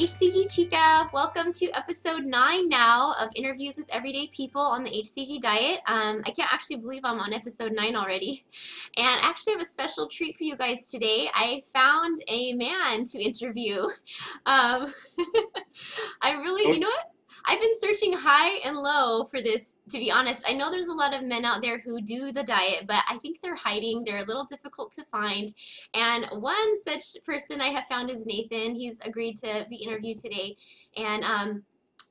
HCG Chica. Welcome to episode 9 now of Interviews with Everyday People on the HCG Diet. I can't actually believe I'm on episode 9 already. And I actually have a special treat for you guys today. I found a man to interview. I really, you know what? I've been searching high and low for this, to be honest. I know there's a lot of men out there who do the diet, but I think they're hiding. They're a little difficult to find. And one such person I have found is Nathan. He's agreed to be interviewed today. And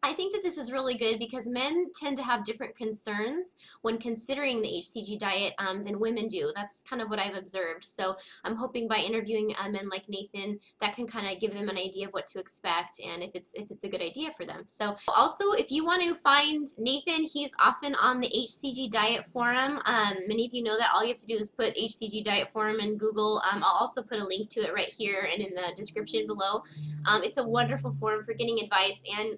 I think that this is really good because men tend to have different concerns when considering the HCG diet than women do. That's kind of what I've observed. So I'm hoping by interviewing men like Nathan, that can kind of give them an idea of what to expect and if it's a good idea for them. So also, if you want to find Nathan, he's often on the HCG Diet Forum. Many of you know that all you have to do is put HCG Diet Forum in Google. I'll also put a link to it right here and in the description below. It's a wonderful forum for getting advice, and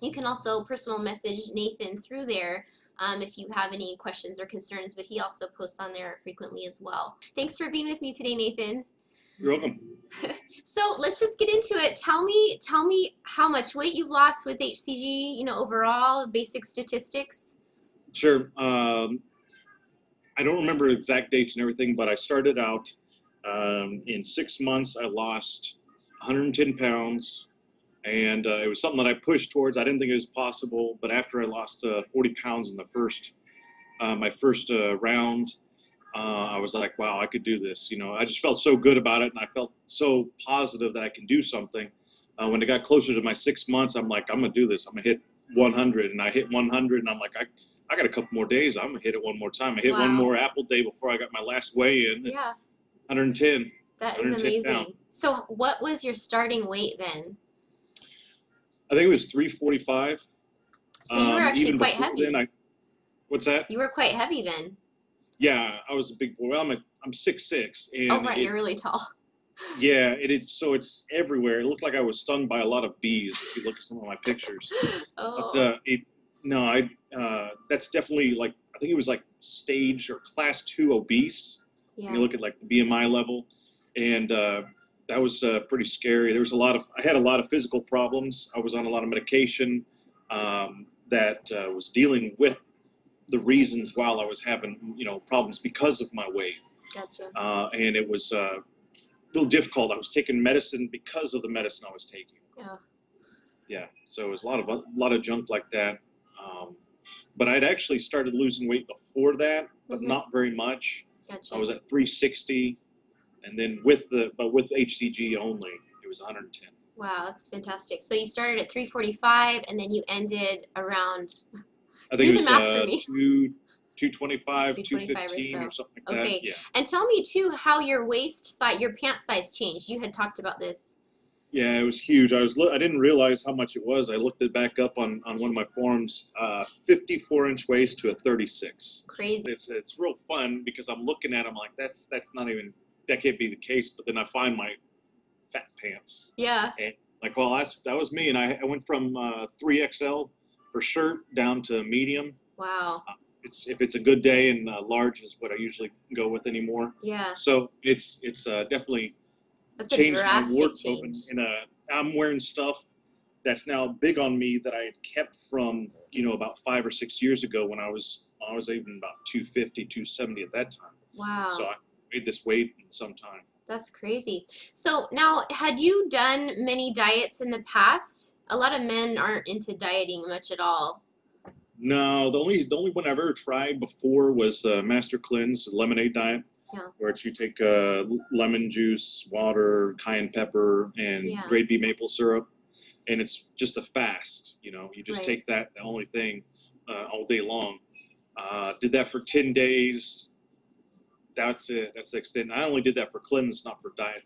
you can also personal message Nathan through there if you have any questions or concerns, but he also posts on there frequently as well. Thanks for being with me today, Nathan. You're welcome. So let's just get into it. Tell me how much weight you've lost with HCG, you know, overall, basic statistics. Sure. I don't remember exact dates and everything, but I started out in 6 months. I lost 110 pounds. And it was something that I pushed towards. I didn't think it was possible, but after I lost 40 pounds in the my first round, I was like, wow, I could do this. You know, I just felt so good about it, and I felt so positive that I can do something. When it got closer to my 6 months, I'm like, I'm gonna do this. I'm gonna hit 100, and I hit 100, and I'm like, I got a couple more days. I'm gonna hit it one more time. I hit one more apple day before I got my last weigh-in. Yeah. 110. That is amazing. Pounds. So what was your starting weight then? I think it was 345. So you were actually quite heavy. Then what's that? You were quite heavy then. Yeah, I was a big boy. Well, I'm 6'6". And oh, right, you're really tall. Yeah, so it's everywhere. It looked like I was stung by a lot of bees if you look at some of my pictures. Oh. But that's definitely like, I think it was like stage or class 2 obese. Yeah. You look at like the BMI level, and that was pretty scary. There was I had a lot of physical problems. I was on a lot of medication that was dealing with the reasons while I was having, problems because of my weight. Gotcha. And it was a little difficult. I was taking medicine because of the medicine I was taking. Yeah. Yeah. So it was a lot of junk like that. But I'd actually started losing weight before that, but not very much. Gotcha. I was at 360. And then with HCG only, it was 110. Wow, that's fantastic. So you started at 345, and then you ended around. I think do the math for me. 225, 215 or something like that. Okay. Yeah. And tell me too how your waist size, your pant size changed. You had talked about this. Yeah, it was huge. I didn't realize how much it was. I looked it back up on one of my forums. 54-inch waist to a 36. Crazy. It's real fun because I'm looking at them like that's not even. That can't be the case, but then I find my fat pants. Yeah. And like, well, that was me, and I went from 3XL for shirt down to medium. Wow. If it's a good day, and large is what I usually go with anymore. Yeah. So it's definitely changed my wardrobe, and I'm wearing stuff that's now big on me that I had kept from about 5 or 6 years ago when I was even about 250, 270 at that time. Wow. So I made this weight in some time. That's crazy. So now, had you done many diets in the past? A lot of men aren't into dieting much at all. No, the only one I've ever tried before was Master Cleanse lemonade diet. Yeah. Where you take lemon juice, water, cayenne pepper, and grade B maple syrup, and it's just a fast. You just take that, the only thing, all day long. Did that for 10 days. That's it. That's the extent. I only did that for cleanse, not for diet,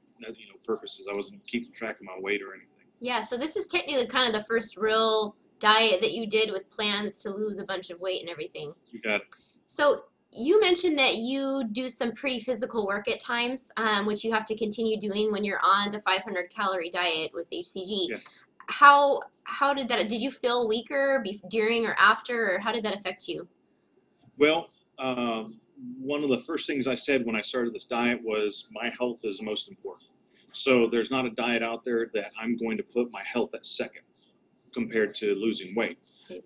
purposes. I wasn't keeping track of my weight or anything. Yeah. So this is technically kind of the first real diet that you did with plans to lose a bunch of weight and everything. You got it. So you mentioned that you do some pretty physical work at times, which you have to continue doing when you're on the 500 calorie diet with HCG. Yeah. How did you feel weaker during or after, or how did that affect you? Well, one of the first things I said when I started this diet was my health is most important. So there's not a diet out there that I'm going to put my health at second compared to losing weight.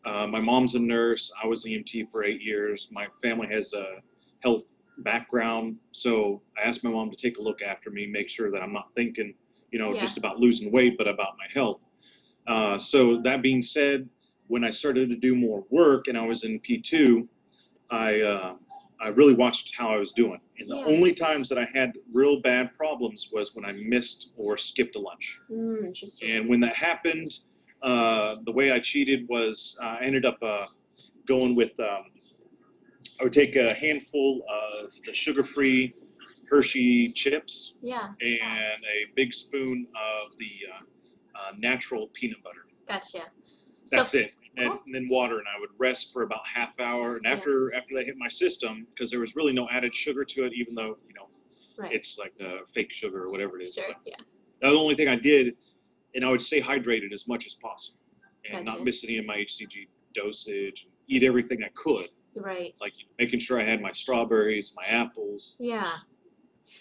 My mom's a nurse. I was EMT for 8 years. My family has a health background. So I asked my mom to take a look after me, make sure that I'm not thinking, Yeah. just about losing weight, but about my health. So that being said, when I started to do more work and I was in P2, I really watched how I was doing. And the Yeah. only times that I had real bad problems was when I missed or skipped a lunch. Interesting. And when that happened, the way I cheated was I ended up going with, I would take a handful of the sugar-free Hershey chips Yeah. and a big spoon of the natural peanut butter. Gotcha. That's So it. And, cool. and then water, and I would rest for about half hour. And after that hit my system, because there was really no added sugar to it, even though right. it's like fake sugar or whatever it is. Sure. But Yeah. that was the only thing I did, and I would stay hydrated as much as possible, and Gotcha. not miss any of my HCG dosage. Eat everything I could, Right. like making sure I had my strawberries, my apples. Yeah.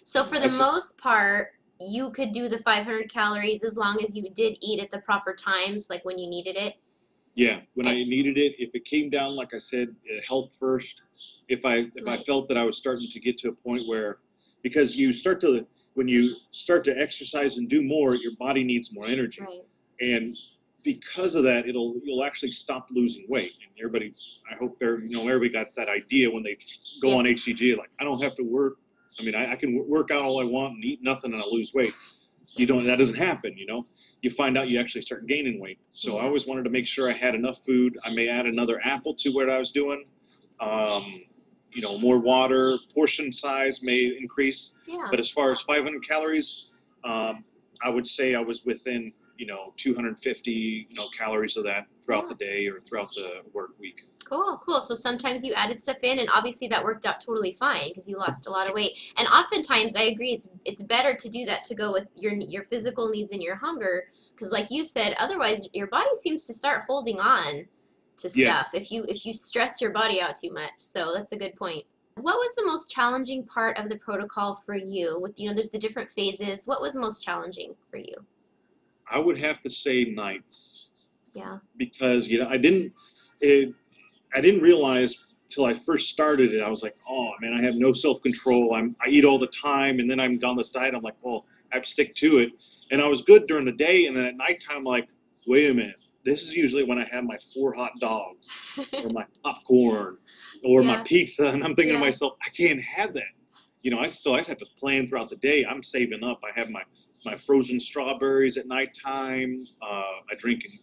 So for the most part, you could do the 500 calories as long as you did eat at the proper times, like when you needed it. Yeah, when I needed it. If it came down, like I said, health first. If I felt that I was starting to get to a point where, because when you start to exercise and do more, your body needs more energy, Right. and because of that, you'll actually stop losing weight. And everybody, I hope everybody got that idea when they go on HCG. Like, I don't have to work. I mean, I can work out all I want and eat nothing and I lose weight. That doesn't happen. You find out you actually start gaining weight. So I always wanted to make sure I had enough food. I may add another apple to what I was doing. More water, portion size may increase. Yeah. But as far as 500 calories, I would say I was within 250 calories of that throughout the day or throughout the work week. Cool. So sometimes you added stuff in, and obviously that worked out totally fine because you lost a lot of weight. And oftentimes, I agree, it's better to do that to go with your physical needs and your hunger, because like you said, otherwise your body seems to start holding on to stuff if you stress your body out too much. So that's a good point. What was the most challenging part of the protocol for you? With there's the different phases. What was most challenging for you? I would have to say nights. Yeah. Because I didn't realize till I first started it. I was like, oh man, I have no self-control. I eat all the time, and then I'm on this diet. I'm like, well, I have to stick to it. And I was good during the day, and then at nighttime, I'm like, wait a minute. This is usually when I have my 4 hot dogs or my popcorn or my pizza, and I'm thinking to myself, I can't have that. I have to plan throughout the day. I'm saving up. I have my frozen strawberries at nighttime. I drink and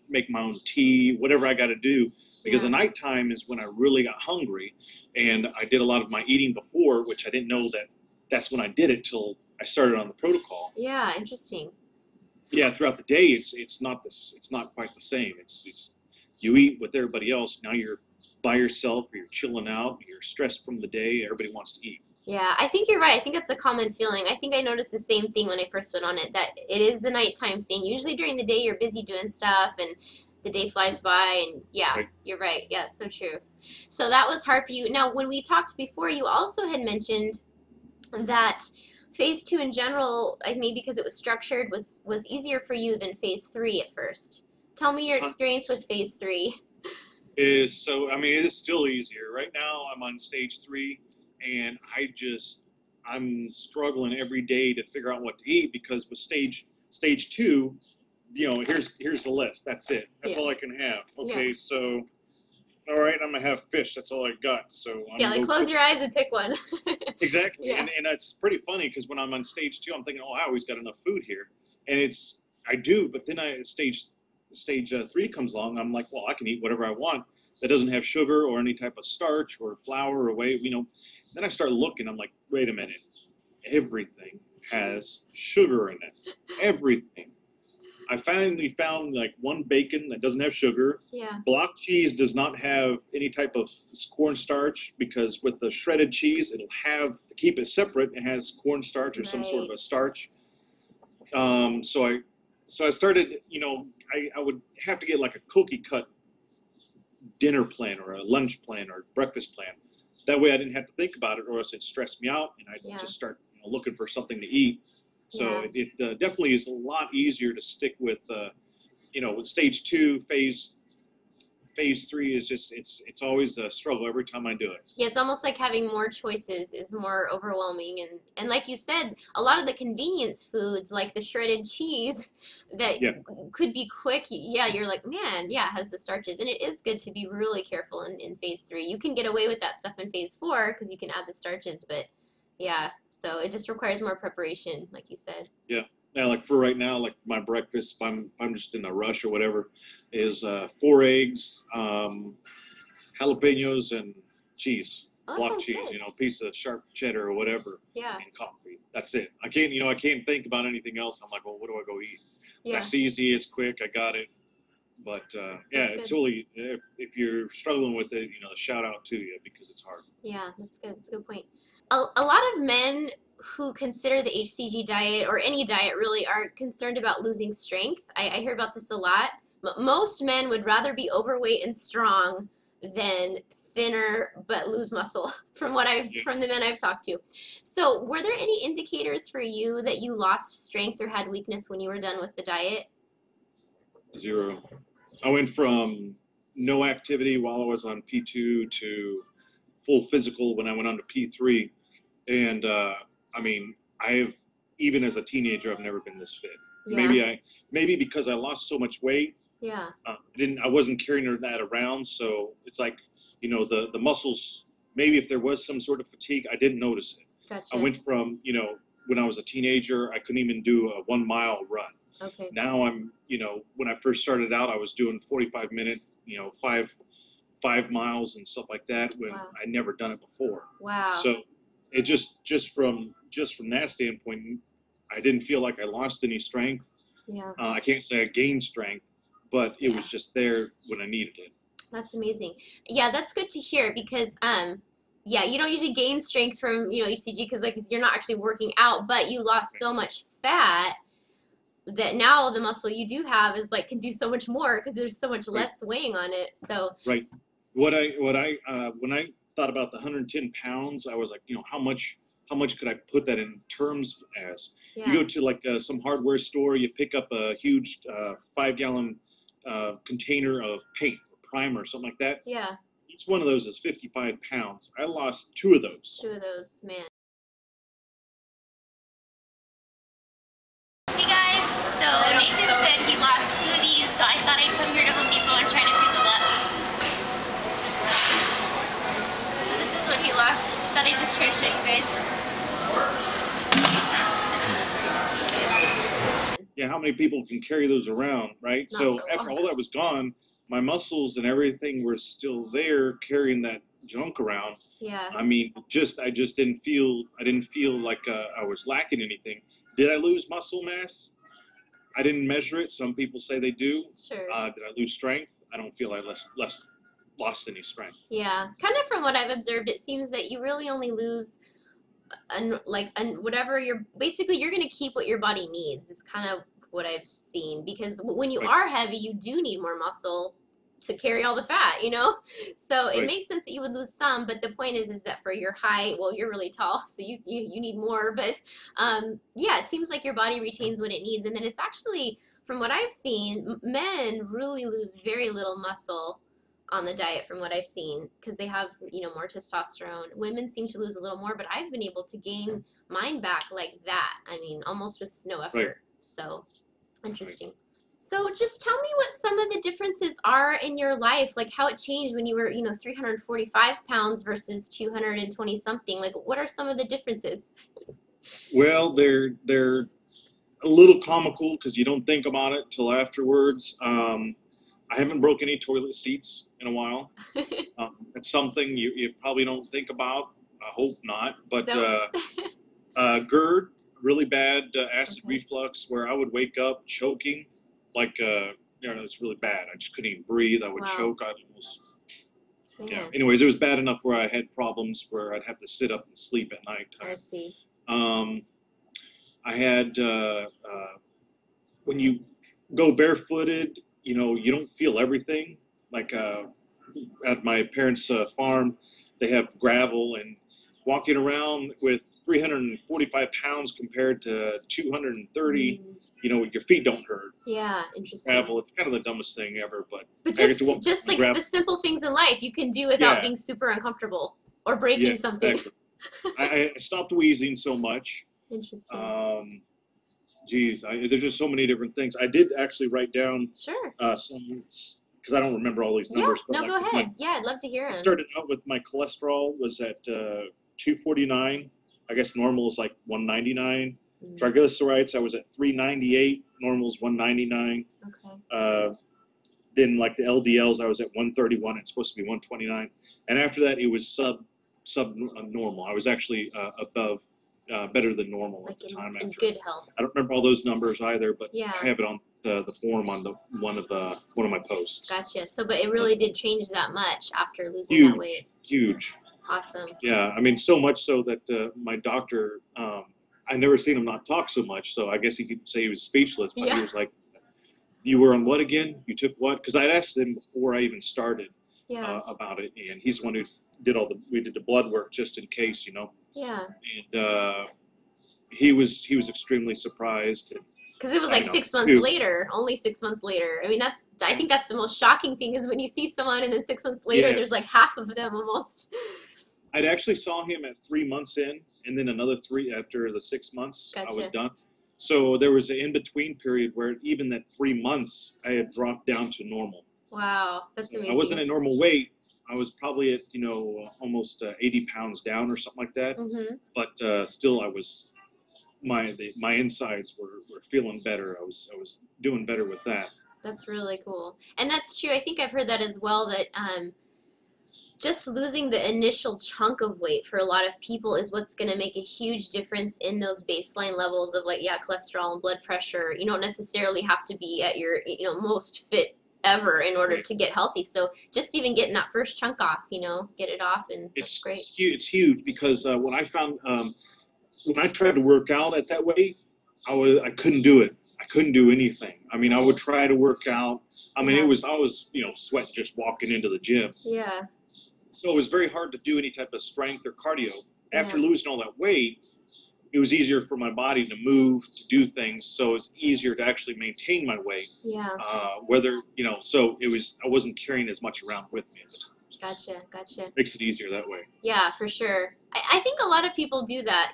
make my own tea, whatever I got to do. Because at nighttime is when I really got hungry, and I did a lot of my eating before, which I didn't know that's when I did it till I started on the protocol. Yeah, interesting. Yeah, throughout the day, it's not quite the same. It's you eat with everybody else. Now you're by yourself, or you're chilling out, you're stressed from the day. Everybody wants to eat. Yeah, I think you're right. I think that's a common feeling. I think I noticed the same thing when I first went on it, that it is the nighttime thing. Usually during the day, you're busy doing stuff, and the day flies by, and you're right. Yeah, it's so true. So that was hard for you. Now, when we talked before, you also had mentioned that phase 2 in general, maybe because it was structured, was easier for you than phase 3 at first. Tell me your experience with phase 3. It is still easier. Right now, I'm on stage 3, and I'm struggling every day to figure out what to eat, because with stage 2, here's the list. That's it. That's all I can have. Okay, so all right, I'm gonna have fish. That's all I got. So close your eyes and pick one. Exactly. And it's pretty funny, because when I'm on stage 2, I'm thinking, oh, I always got enough food here, and I do. But then stage 3 comes along. I'm like, well, I can eat whatever I want that doesn't have sugar or any type of starch or flour or weight. Then I start looking. I'm like, wait a minute, everything has sugar in it. Everything. I finally found like one bacon that doesn't have sugar. Yeah. Block cheese does not have any type of cornstarch, because with the shredded cheese, it'll have, to keep it separate, it has cornstarch or some sort of a starch. So I started, I would have to get like a cookie cut dinner plan or a lunch plan or breakfast plan. That way I didn't have to think about it, or else it'd stress me out, and I'd just start looking for something to eat. So Yeah. it definitely is a lot easier to stick with, with stage 2, phase 3 is just, it's always a struggle every time I do it. Yeah, it's almost like having more choices is more overwhelming, and like you said, a lot of the convenience foods like the shredded cheese that Yeah. could be quick, yeah, you're like, man, yeah, it has the starches, and it is good to be really careful in phase 3. You can get away with that stuff in phase 4 because you can add the starches, but yeah, so it just requires more preparation, like you said. Yeah. Now, like for right now, like my breakfast, if I'm just in a rush or whatever, is 4 eggs, jalapenos, and cheese, Oh, that block sounds cheese, good. piece of sharp cheddar or whatever, Yeah, and coffee. That's it. I can't think about anything else. I'm like, well, what do I go eat? yeah, That's easy. It's quick. I got it. But yeah, that's it's good. really, if you're struggling with it, shout out to you because it's hard. Yeah, that's good. That's a good point. A lot of men who consider the HCG diet or any diet really are concerned about losing strength. I hear about this a lot. Most men would rather be overweight and strong than thinner but lose muscle Yeah. from the men I've talked to. So, were there any indicators for you that you lost strength or had weakness when you were done with the diet? 0. I went from no activity while I was on P2 to full physical when I went on to P3. And I mean, I've even as a teenager, I've never been this fit. Yeah, Maybe because I lost so much weight, yeah, I wasn't carrying that around. So it's like, the muscles. Maybe if there was some sort of fatigue, I didn't notice it. I gotcha. went from, when I was a teenager, I couldn't even do a 1 mile run. Okay, Now when I first started out, I was doing 45-minute, 5 miles and stuff like that when wow, I'd never done it before. wow, So it just from that standpoint, I didn't feel like I lost any strength. yeah. I can't say I gained strength, but it Yeah. was just there when I needed it. That's amazing. Yeah, that's good to hear because yeah, you don't usually gain strength from, ECG because like you're not actually working out, but you lost so much fat that now the muscle you do have is like can do so much more because there's so much Right. less weighing on it. So, Right. What I when I thought about the 110 pounds, I was like, how much could I put that in terms as? You yeah. go to like some hardware store, you pick up a huge 5-gallon container of paint or primer or something like that. Yeah, Each one of those is 55 pounds. I lost 2 of those. 2 of those, man. Hey guys, so Nathan said he lost 2 of these, so I thought I'd come here to Home Depot and try to pick them up. So this is what he lost. Thought I'd just try to show you guys. Yeah, how many people can carry those around, right? Not So for after long. all that was gone, my muscles and everything were still there carrying that junk around. Yeah, I mean, I just didn't feel like I was lacking anything. Did I lose muscle mass? I didn't measure it. Some people say they do. sure. Did I lose strength? I don't feel I lost any strength. Yeah, kind of from what I've observed, it seems that you really only lose whatever you're gonna keep what your body needs is kind of what I've seen because when you Right, are heavy, you do need more muscle to carry all the fat, So it right, makes sense that you would lose some, but the point is that for your height, well, you're really tall, so you need more. But yeah, it seems like your body retains what it needs, and then it's actually, from what I've seen, men really lose very little muscle on the diet from what I've seen because they have more testosterone. Women seem to lose a little more, but I've been able to gain mine back like that. I mean, almost with no right, effort. So right. interesting. So just tell me what some of the differences are in your life, like how it changed when you were, 345 pounds versus 220 something. Like, what are some of the differences? Well, they're a little comical because you don't think about it till afterwards. I haven't broke any toilet seats in a while. It's something you probably don't think about. I hope not. But Nope. GERD, really bad acid Okay. reflux, where I would wake up choking, like it's really bad. I just couldn't even breathe. I would Wow. choke. I'd almost yeah. Man, Anyways, it was bad enough where I had problems where I'd have to sit up and sleep at I nighttime. see. I had when you go barefooted, you don't feel everything. Like at my parents' farm, they have gravel, and walking around with 345 pounds compared to 230, Mm. you know, your feet don't hurt. Yeah, interesting. Travel, it's kind of the dumbest thing ever, but But I get to walk just and like grab. the simple things in life you can do without Yeah, being super uncomfortable or breaking yeah, something. exactly. I stopped wheezing so much. Interesting. Geez, there's just so many different things. I did actually write down Sure. some, because I don't remember all these Yeah, numbers. But no, like go my, ahead. Yeah, I'd love to hear I them. started out with my cholesterol was at 249. I guess normal is like 199. Mm, Triglycerides, I was at 398. Normal is 199. okay. Then like the LDLs, I was at 131. It's supposed to be 129. And after that, it was sub normal. I was actually above, better than normal Like at the time. in After good health. I don't remember all those numbers either, but Yeah. I have it on the form on the one of my posts. Gotcha. So, but it really did change that much after losing Huge, that weight. huge. Awesome. Yeah, I mean, so much so that my doctor, I never seen him not talk so much. So I guess he could say he was speechless, but Yeah. he was like, "You were on what again? You took what?" Because I asked him before I even started Yeah. about it, and he's the one who did we did the blood work just in case, you know. Yeah. And he was extremely surprised. Because it was like 6 months later, only 6 months later. I mean, I think that's the most shocking thing is when you see someone and then 6 months later, there's like half of them almost. I'd actually saw him at 3 months in, and then another 3 after the 6 months. Gotcha. I was done. So there was an in-between period where even at 3 months, I had dropped down to normal. Wow, that's amazing. I wasn't at normal weight. I was probably at, you know, almost 80 pounds down or something like that. Mm-hmm. But still, I was my insides were feeling better. I was doing better with that. That's really cool, and that's true. I think I've heard that as well. That just losing the initial chunk of weight for a lot of people is what's going to make a huge difference in those baseline levels of like cholesterol and blood pressure. You don't necessarily have to be at your most fit ever in order to get healthy. So just even getting that first chunk off, get it off, and that's great. It's huge because when I found when I tried to work out at that weight, I couldn't do it. I couldn't do anything. I mean, I would try to work out. I mean, I was sweating just walking into the gym. Yeah. So it was very hard to do any type of strength or cardio. After losing all that weight, it was easier for my body to move, to do things. So it's easier to actually maintain my weight. Yeah. So I wasn't carrying as much around with me at the time. Gotcha. Makes it easier that way. Yeah, for sure. I think a lot of people do that.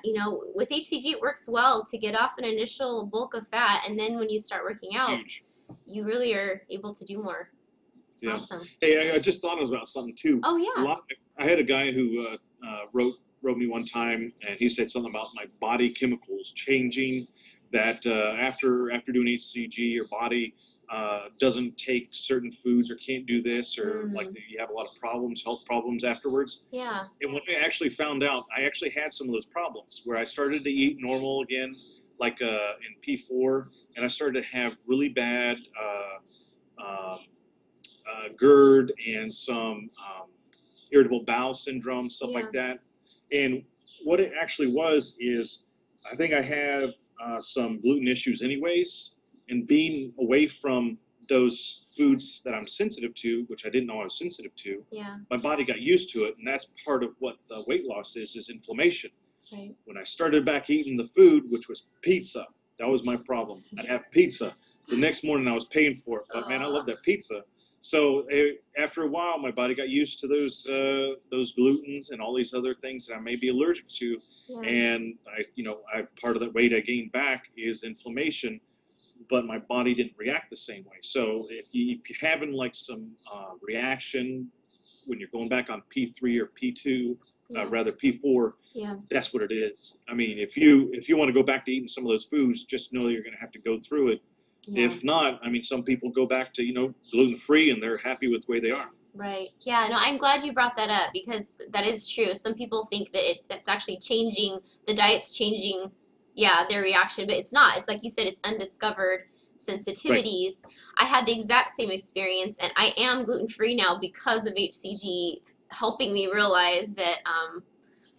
With HCG, it works well to get off an initial bulk of fat, and then when you start working out, you really are able to do more. Yeah. Awesome. Hey, I just thought about something too. Oh yeah. I had a guy who wrote me one time, and he said something about my body chemicals changing. That after doing HCG, your body doesn't take certain foods or can't do this, or you have a lot of health problems afterwards. Yeah. And when I actually found out, I actually had some of those problems where I started to eat normal again, like in P4, and I started to have really bad GERD and some irritable bowel syndrome, stuff like that. And what it actually was is, I think I have some gluten issues anyways, and being away from those foods that I'm sensitive to, which I didn't know I was sensitive to, my body got used to it, and that's part of what the weight loss is inflammation. Right. When I started back eating the food, which was pizza, that was my problem. I'd have pizza. The next morning I was paying for it, but man, I love that pizza. So after a while, my body got used to those glutens and all these other things that I may be allergic to, and part of the weight I gained back is inflammation, but my body didn't react the same way. So if you're having like some reaction when you're going back on P3 or P2, rather P4, that's what it is. I mean, if you want to go back to eating some of those foods, just know you're going to have to go through it. Yeah. If not, I mean, some people go back to, gluten-free and they're happy with the way they are. Right. Yeah, no, I'm glad you brought that up because that is true. Some people think that that's actually changing, the diet's changing, their reaction, but it's not. It's like you said, it's undiscovered sensitivities. Right. I had the exact same experience, and I am gluten-free now because of HCG helping me realize that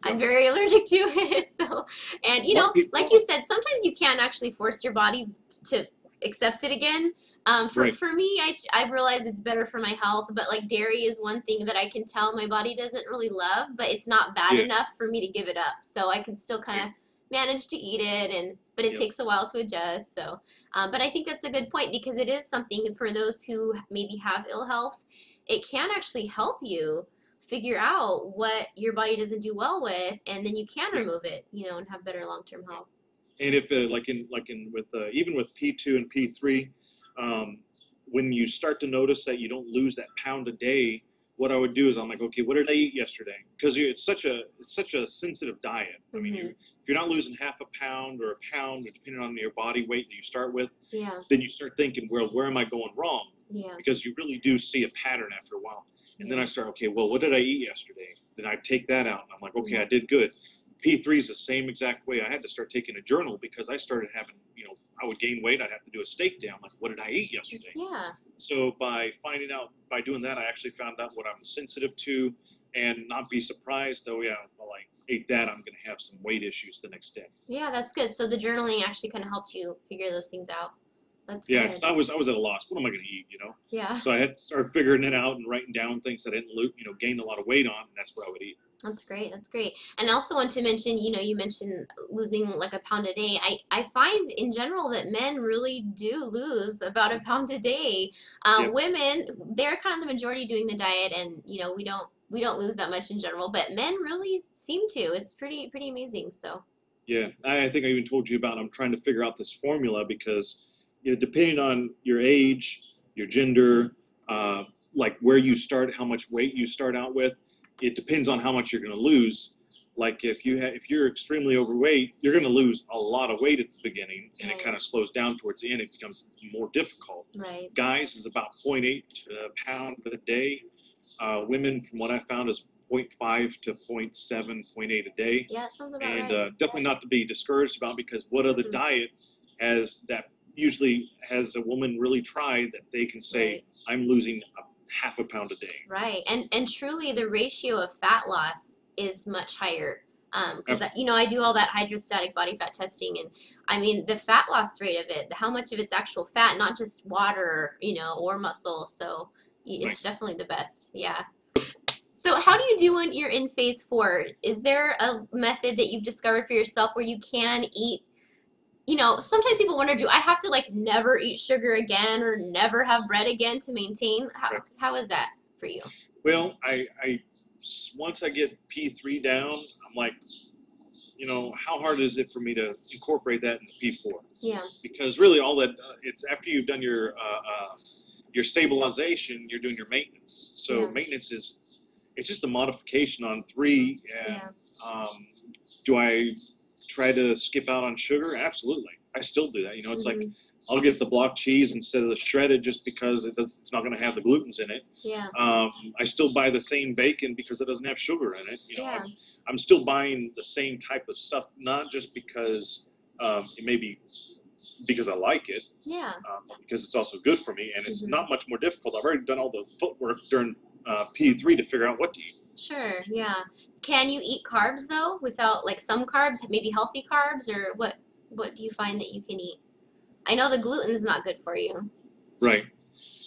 I'm very allergic to it. So, and like you said, sometimes you can't actually force your body to accept it again, Right. For me, I realize it's better for my health, but like dairy is one thing that I can tell my body doesn't really love, but it's not bad Yeah. enough for me to give it up. So I can still kind of manage to eat it, but it Yep. takes a while to adjust. So, but I think that's a good point because it is something for those who maybe have ill health. It can actually help you figure out what your body doesn't do well with, and then you can Yeah. remove it, and have better long-term health. And if with even with P2 and P3, when you start to notice that you don't lose that pound a day, what I would do is I'm like, okay, what did I eat yesterday? Because it's such a sensitive diet. I mean, if you're not losing half a pound or a pound, or depending on your body weight that you start with, then you start thinking, well, where am I going wrong? Because you really do see a pattern after a while. And then I start, okay, well, what did I eat yesterday? Then I take that out, and I'm like, okay, I did good. P3 is the same exact way. I had to start taking a journal because I started having, I would gain weight. I'd have to do a steak down. Like, what did I eat yesterday? Yeah. So by doing that, I actually found out what I'm sensitive to, and not be surprised. Oh yeah, well, I ate that. I'm going to have some weight issues the next day. Yeah, that's good. So the journaling actually kind of helped you figure those things out. That's Yeah, good. because I was at a loss. What am I going to eat? Yeah. So I had to start figuring it out and writing down things that I didn't gain a lot of weight on, and that's what I would eat. That's great. That's great. And I also want to mention, you mentioned losing like a pound a day. I find in general that men really do lose about a pound a day. Women, they're kind of the majority doing the diet, and we don't lose that much in general, but men really seem to. It's pretty amazing. So. Yeah, I think I even told you about I'm trying to figure out this formula because depending on your age, your gender, like where you start, how much weight you start out with, it depends on how much you're going to lose. Like if you're extremely overweight, you're going to lose a lot of weight at the beginning, and it kind of slows down towards the end. It becomes more difficult. Right. Guys is about 0.8 pound a day. Women, from what I found, is 0.5 to 0.7, 0.8 a day. Yeah, it sounds about and right. definitely not to be discouraged about, because what other diet usually has a woman really tried that they can say, I'm losing half a pound a day. Right. And truly the ratio of fat loss is much higher. Because I do all that hydrostatic body fat testing, and I mean the fat loss rate of it, how much of it's actual fat, not just water, or muscle. So it's definitely the best. Yeah. So how do you do when you're in phase 4? Is there a method that you've discovered for yourself where you can eat? Sometimes people wonder, do I have to like never eat sugar again or never have bread again to maintain? How is that for you? Well, I once I get P3 down, I'm like, how hard is it for me to incorporate that in the P4? Yeah. Because really, all that it's after you've done your stabilization, you're doing your maintenance. So maintenance it's just a modification on 3. And do I try to skip out on sugar? Absolutely. I still do that. It's like I'll get the block cheese instead of the shredded just because it's not going to have the glutens in it. Yeah. I still buy the same bacon because it doesn't have sugar in it. I'm still buying the same type of stuff, not just because it may be because I like it. Yeah. Because it's also good for me, and it's not much more difficult. I've already done all the footwork during P3 to figure out what to eat. Sure, yeah. Can you eat carbs though, without like some carbs, maybe healthy carbs, or what do you find that you can eat? I know the gluten is not good for you. Right.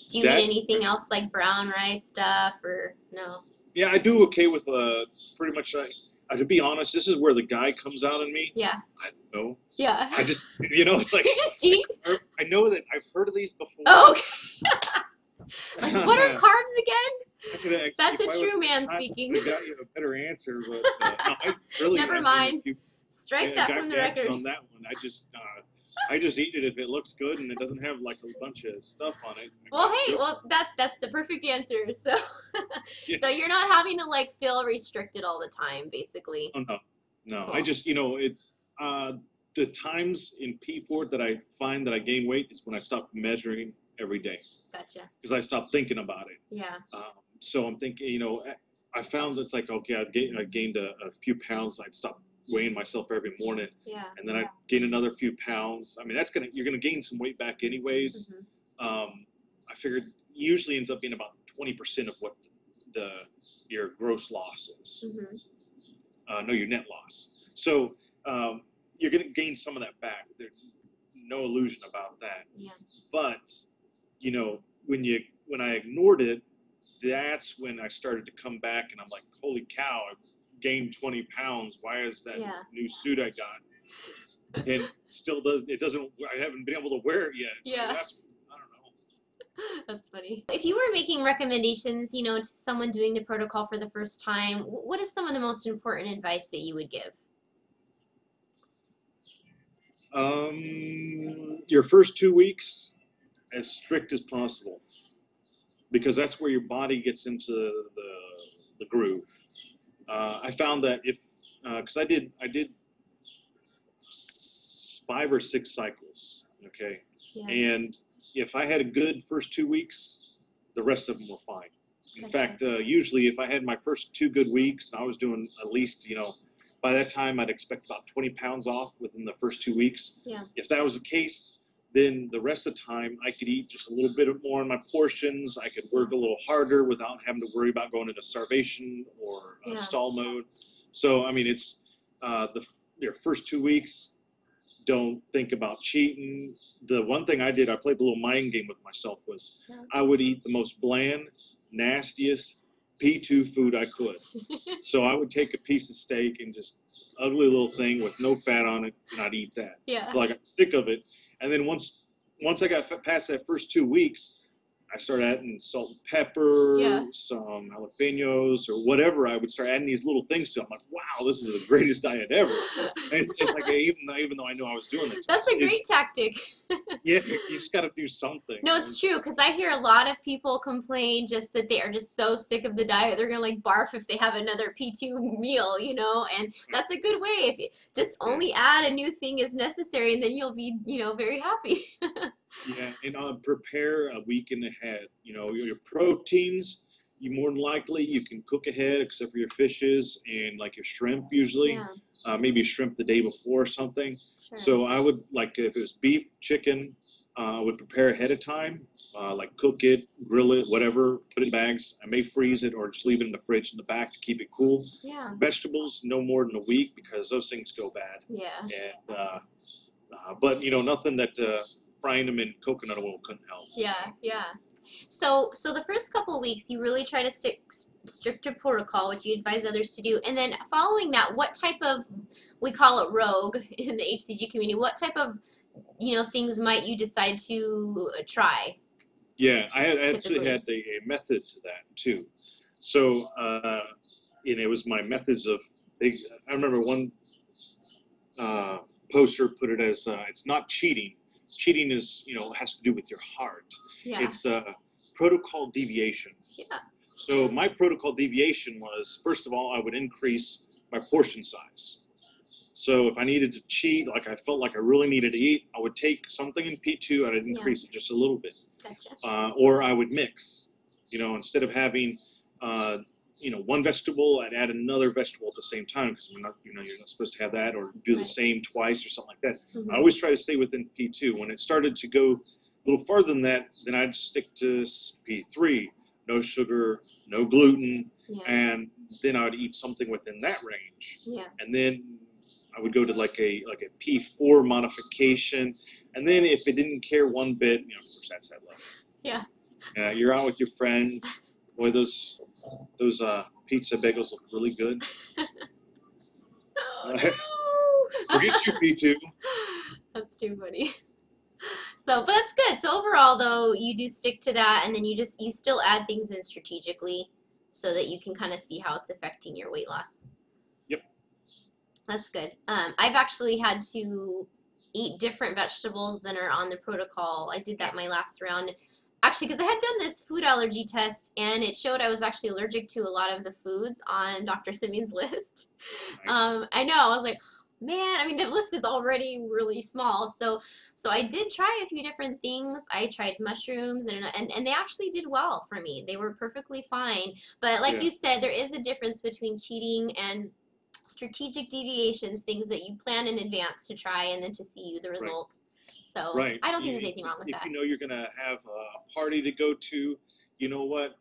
Do you eat anything else like brown rice stuff, or no? Yeah, I do okay with pretty much. To be honest, this is where the guy comes out in me. Yeah. I don't know. Yeah. I just, it's like you just eat. I know that I've heard of these before. Oh, okay. Like, what are carbs again? That's a true man speaking. I got you a better answer, but no, I really. Never mind. Strike that from the record. On that one, I just eat it if it looks good and it doesn't have like a bunch of stuff on it. Well, hey, that's the perfect answer. So, so you're not having to like feel restricted all the time, basically. Oh no. Cool. I just the times in P4 that I find that I gain weight is when I stop measuring every day. Gotcha. Because I stopped thinking about it. Yeah. So I'm thinking, I found it's like, okay, I gained a few pounds. I'd stop weighing myself every morning. Yeah. And then I'd gain another few pounds. I mean, you're gonna gain some weight back anyways. I figured usually ends up being about 20% of what your gross loss is. No, your net loss. So you're gonna gain some of that back. There's no illusion about that. Yeah. But you know, when I ignored it, that's when I started to come back, and I'm like, holy cow, I gained 20 pounds. Why is that Yeah. new suit I got? And still doesn't, I haven't been able to wear it yet. Yeah. That's, I don't know. That's funny. If you were making recommendations, you know, to someone doing the protocol for the first time, what is some of the most important advice that you would give? Your first 2 weeks, as strict as possible, because that's where your body gets into the groove. I found that if, because I did 5 or 6 cycles, okay, Yeah. and if I had a good first 2 weeks, the rest of them were fine. In Gotcha. fact, usually if I had my first 2 good weeks, and I was doing at least, you know, by that time I'd expect about 20 pounds off within the first 2 weeks. Yeah. If that was the case, then the rest of the time I could eat just a little bit more in my portions. I could work a little harder without having to worry about going into starvation or Yeah. stall mode. So, I mean, it's your first 2 weeks, don't think about cheating. The one thing I did, I played a little mind game with myself, was Yeah. I would eat the most bland, nastiest P2 food I could. So I would take a piece of steak and just ugly little thing with no fat on it, and I'd eat that. Yeah. So I got sick of it. And then once I got past that first 2 weeks, I started adding salt and pepper, Yeah. some jalapenos, or whatever. I would start adding these little things to it. I'm like, wow, this is the greatest diet ever. And it's just like, even though I know I was doing that. That's a great tactic. Yeah, you just got to do something. No, it's true, because I hear a lot of people complain just that they are just so sick of the diet, they're going to like barf if they have another P2 meal, you know, and that's a good way. If you just only add a new thing as necessary, and then you'll be, you know, very happy. Yeah, and prepare a weekend ahead. You know, your proteins, you more than likely you can cook ahead, except for your fishes and like your shrimp usually. Yeah. Maybe shrimp the day before or something. Sure. So I would, like, if it was beef, chicken, I would prepare ahead of time, like cook it, grill it, whatever, put it in bags. I may freeze it or just leave it in the fridge in the back to keep it cool. Yeah. Vegetables, no more than a week, because those things go bad. Yeah. And but you know, nothing that frying them in coconut oil couldn't help. Yeah, yeah. So the first couple of weeks, you really try to stick strict to protocol, which you advise others to do. And then following that, what type of, we call it rogue in the HCG community, what type of, you know, things might you decide to try? Yeah, I actually had a method to that too. So, and it was my methods of, I remember one poster put it as, it's not cheating. Cheating is, you know, has to do with your heart. Yeah. It's protocol deviation. Yeah. So my protocol deviation was, first of all, I would increase my portion size. So if I needed to cheat, like I felt like I really needed to eat, I would take something in P2 and I'd increase it just a little bit. Gotcha. Or I would mix. You know, instead of having, you know, one vegetable, I'd add another vegetable at the same time, because you're not supposed to have that, or do the same twice or something like that. Mm-hmm. I always try to stay within P2. When it started to go a little farther than that, then I'd stick to P3, no sugar, no gluten, and then I would eat something within that range. Yeah. And then I would go to like a P4 modification, and then if it didn't care one bit, you know, of course that's that level. Yeah. You're out with your friends. Boy, those pizza bagels look really good. Oh, no. Forget your P2. That's too funny. So, but that's good. So overall, though, you do stick to that, and then you still add things in strategically, so that you can kind of see how it's affecting your weight loss. Yep. That's good. I've actually had to eat different vegetables than are on the protocol. I did that my last round. Actually, because I had done this food allergy test, and it showed I was actually allergic to a lot of the foods on Dr. Simeon's list. Nice. I know. I was like, man, I mean, the list is already really small. So I did try a few different things. I tried mushrooms, and they actually did well for me. They were perfectly fine. But like you said, there is a difference between cheating and strategic deviations, things that you plan in advance to try and then to see the results. So I don't think there's anything wrong with that. If you know you're gonna have a party to go to, you know what?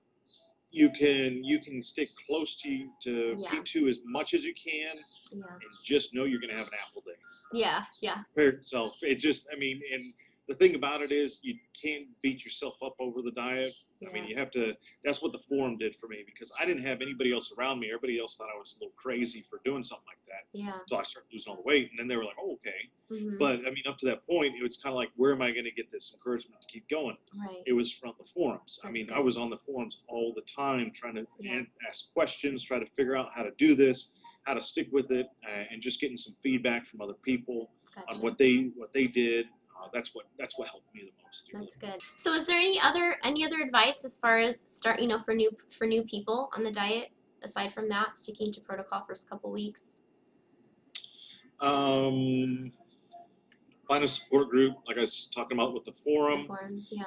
You can stick close to P2 as much as you can, and just know you're gonna have an apple day. Yeah, yeah. Prepare yourself. It just, I mean, and the thing about it is you can't beat yourself up over the diet. Yeah. I mean, you have to. That's what the forum did for me, because I didn't have anybody else around me. Everybody else thought I was a little crazy for doing something like that. Yeah. So I started losing all the weight, and then they were like, "Oh, okay." Mm-hmm. But I mean, up to that point, it was kind of like, where am I going to get this encouragement to keep going? Right. It was from the forums. That's I mean, good. I was on the forums all the time, trying to Yeah. ask questions, try to figure out how to do this, how to stick with it, and just getting some feedback from other people Gotcha. on what they did. That's what helped me the most. That's good. So, is there any other advice as far as for new people on the diet, aside from that, sticking to protocol first couple weeks? Find a support group, like I was talking about with the forum. Yeah.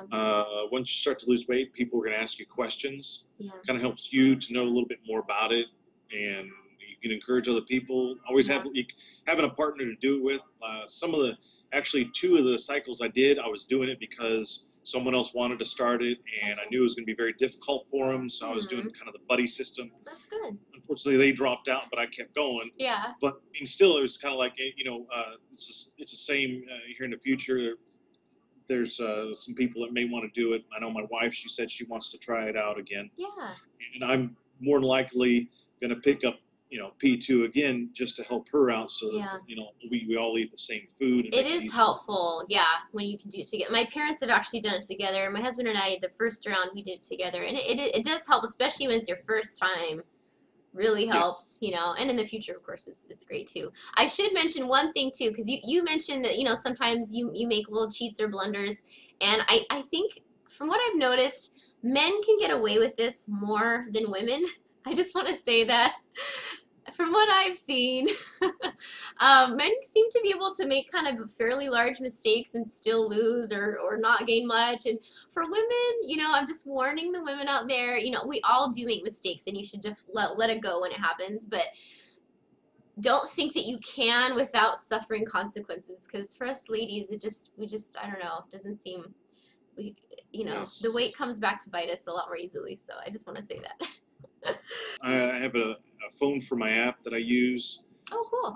Once you start to lose weight, people are going to ask you questions. Yeah. Kind of helps you to know a little bit more about it, and you can encourage other people. Always having a partner to do it with. Actually, 2 of the cycles I did, I was doing it because someone else wanted to start it, and I knew it was going to be very difficult for them, so I was doing kind of the buddy system. That's good. Unfortunately, they dropped out, but I kept going. Yeah. But still, it was kind of like, it's the same here in the future. There's some people that may want to do it. I know my wife, she said she wants to try it out again. Yeah. And I'm more than likely going to pick up, P2 again, just to help her out, so that, we all eat the same food. It is helpful, yeah, when you can do it together. My parents have actually done it together. My husband and I, the first round, we did it together, and it does help, especially when it's your first time. Really helps, and in the future, of course, it's great too. I should mention one thing too, because you mentioned that sometimes you make little cheats or blunders, and I think from what I've noticed, men can get away with this more than women. I just want to say that. From what I've seen, men seem to be able to make kind of fairly large mistakes and still lose or not gain much. And for women, I'm just warning the women out there, we all do make mistakes, and you should just let it go when it happens. But don't think that you can without suffering consequences, because for us ladies, we just I don't know, it doesn't seem, the weight comes back to bite us a lot more easily. So I just want to say that. I have a phone for my app that I use. Oh, cool.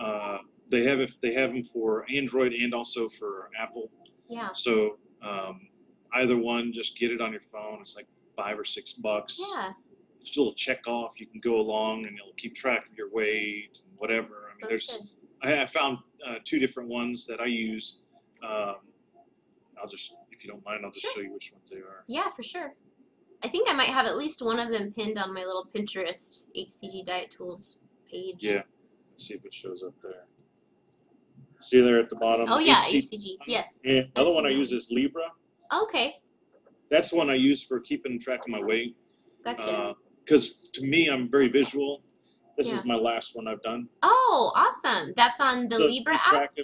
They have them for Android and also for Apple. Yeah. So either one, just get it on your phone. It's like $5 or $6. Yeah. It's a little check off. You can go along, and it'll keep track of your weight and whatever. I mean, I found 2 different ones that I use. If you don't mind, I'll just show you which ones they are. Yeah, for sure. I think I might have at least one of them pinned on my little Pinterest HCG Diet Tools page. Yeah. Let's see if it shows up there. See there at the bottom? Oh, yeah, HCG. Yes. And the other one I use is Libra. Okay. That's the one I use for keeping track of my weight. Gotcha. Because to me, I'm very visual. This is my last one I've done. Oh, awesome. That's on the Libra app?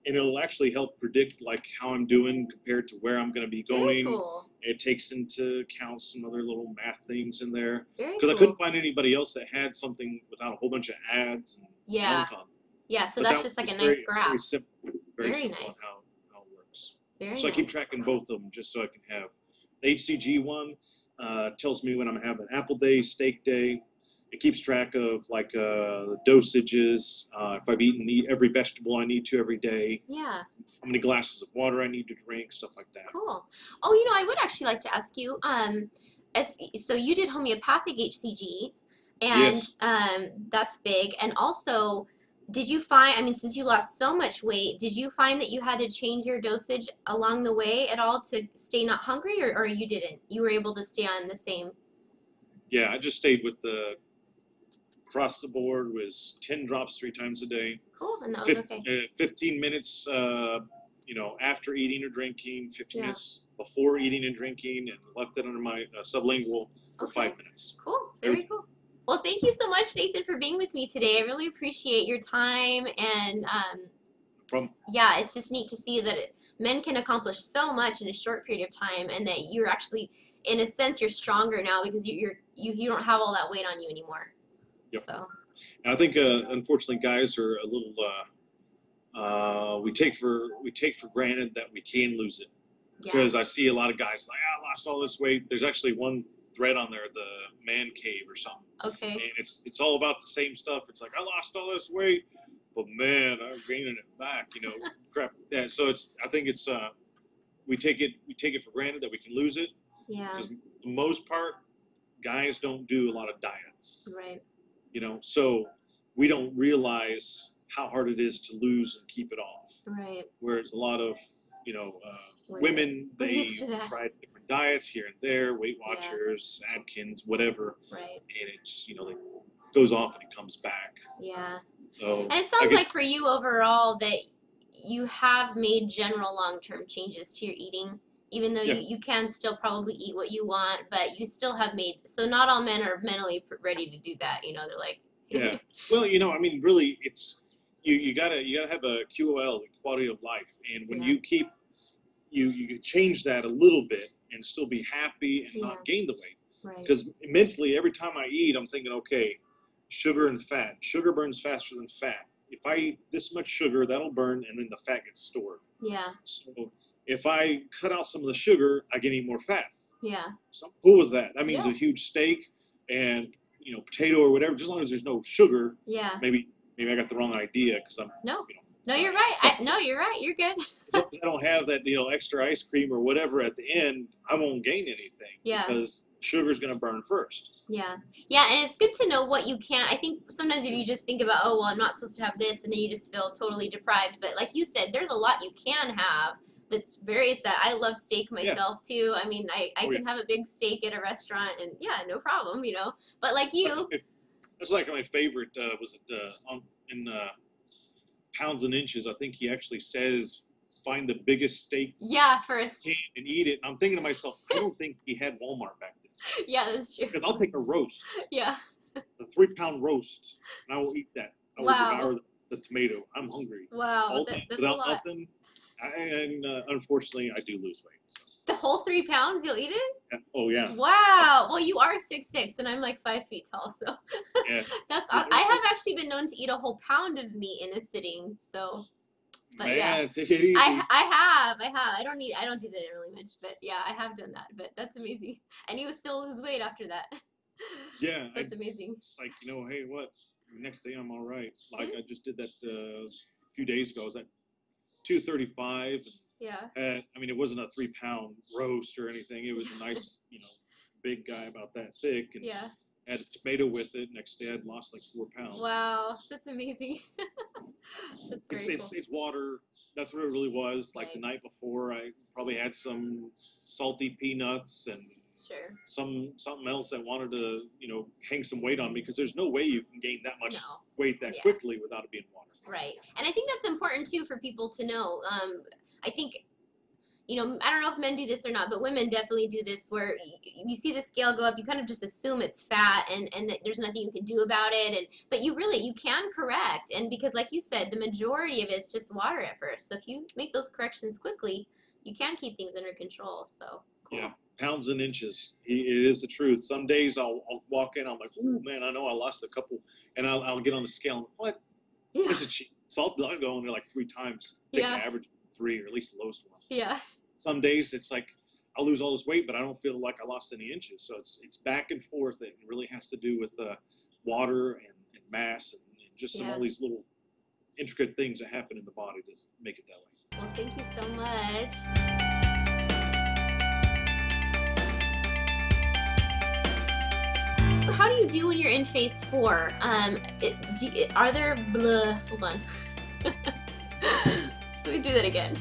And it'll actually help predict how I'm doing compared to where I'm going to be going. Very cool. It takes into account some other little math things in there. Very cool. Because I couldn't find anybody else that had something without a whole bunch of ads. And yeah. Yeah, so that's just like a nice graph. Very simple. Very nice. How it works. Very so I keep tracking both of them just so I can have the HCG one. Tells me when I'm having apple day, steak day. It keeps track of the dosages, if I've eaten every vegetable I need to every day. Yeah. How many glasses of water I need to drink, stuff like that. Cool. Oh, I would actually like to ask you, so you did homeopathic HCG, and yes. That's big. And also, did you find, since you lost so much weight, did you find that you had to change your dosage along the way at all to stay not hungry, or you didn't? You were able to stay on the same? Yeah, I just stayed with across the board was 10 drops 3 times a day. Cool, and that was okay. 15 minutes, after eating or drinking, 15 minutes before eating and drinking, and left it under my sublingual for 5 minutes. Cool, very cool. Well, thank you so much, Nathan, for being with me today. I really appreciate your time, and yeah, it's just neat to see that men can accomplish so much in a short period of time, and that you're actually, in a sense, you're stronger now because you don't have all that weight on you anymore. Yep. So. And I think unfortunately guys are a little we take for granted that we can lose it, because I see a lot of guys like, I lost all this weight. There's actually one thread on there, the man cave or something. Okay. And it's all about the same stuff. It's like, I lost all this weight, but man, I'm gaining it back. Crap. Yeah. So I think it's we take it for granted that we can lose it. Yeah. Because for the most part, guys don't do a lot of diets. Right. You know, so we don't realize how hard it is to lose and keep it off. Right. Whereas a lot of, women, We're they used to that. try different diets here and there, Weight Watchers, Atkins, whatever, Right. and it's, it goes off and it comes back. Yeah. So. And it sounds like for you overall that you have made general long-term changes to your eating, even though you can still probably eat what you want, but you still have made, so not all men are mentally ready to do that, they're like. Yeah. Well, really it's, you gotta have a QOL, the quality of life. And when you keep, you can change that a little bit and still be happy and not gain the weight. Right. Because mentally, every time I eat, I'm thinking, okay, sugar and fat. Sugar burns faster than fat. If I eat this much sugar, that'll burn, and then the fat gets stored. Yeah. So if I cut out some of the sugar, I can eat more fat. Yeah. So I'm cool with that. That means a huge steak and, potato or whatever, just as long as there's no sugar. Yeah. Maybe I got the wrong idea because I'm. No. No, you're right. You're right. You're good. As long as I don't have that, extra ice cream or whatever at the end, I won't gain anything. Yeah. Because sugar's going to burn first. Yeah. Yeah, and it's good to know what you can. I think sometimes if you just think about, oh, well, I'm not supposed to have this, and then you just feel totally deprived. But like you said, there's a lot you can have that's very set. I love steak myself, too. I mean, I can have a big steak at a restaurant, and no problem, But like you. That's like my favorite, was it in Pounds and Inches? I think he actually says, find the biggest steak first and eat it. And I'm thinking to myself, I don't think he had Walmart back then. Yeah, that's true. Because I'll take a roast. Yeah. A 3-pound roast, and I will eat that. I will devour the tomato. I'm hungry. Wow, that's a lot. Nothing. And unfortunately, I do lose weight. So. The whole 3 pounds, you'll eat it? Oh, yeah. Wow. Well, you are 6'6", and I'm like 5 feet tall, so that's awesome. I have actually been known to eat a whole pound of meat in a sitting, so. But take it easy. I have. I don't do that really much, but I have done that. But that's amazing, and you would still lose weight after that. Yeah, that's amazing. It's like hey, what? Next day I'm all right. Like I just did that a few days ago. I was at 235. Yeah. It wasn't a 3-pound roast or anything. It was a nice, big guy about that thick. And had a tomato with it. Next day I'd lost like 4 pounds. Wow, that's amazing. That's very cool. It's water. That's what it really was. Like the night before, I probably had some salty peanuts and something else that wanted to, hang some weight on me, because there's no way you can gain that much weight that quickly without it being water. Right. And I think that's important too for people to know. I think, I don't know if men do this or not, but women definitely do this, where you see the scale go up, you kind of just assume it's fat and that there's nothing you can do about it. But you can correct. And because like you said, the majority of it's just water at first. So if you make those corrections quickly, you can keep things under control. So cool. Yeah. Pounds and inches. It is the truth. Some days I'll walk in, I'm like, oh man, I know I lost a couple, and I'll get on the scale and what? Yeah. This is cheap. Salt, I'll go in there like 3 times. I think the average 3, or at least the lowest one. Yeah. Some days it's like I'll lose all this weight, but I don't feel like I lost any inches. So it's back and forth. It really has to do with water and mass and just all these little intricate things that happen in the body to make it that way. Well, thank you so much. How do you do when you're in phase 4? Are there hold on. Let me do that again.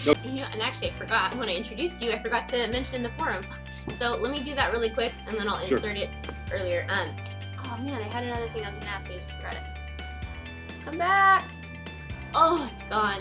Nope. And actually I forgot, when I introduced you, I forgot to mention the forum. So let me do that really quick, and then I'll insert it earlier. Oh man, I had another thing I was gonna ask you, I just forgot it. Come back. Oh, it's gone.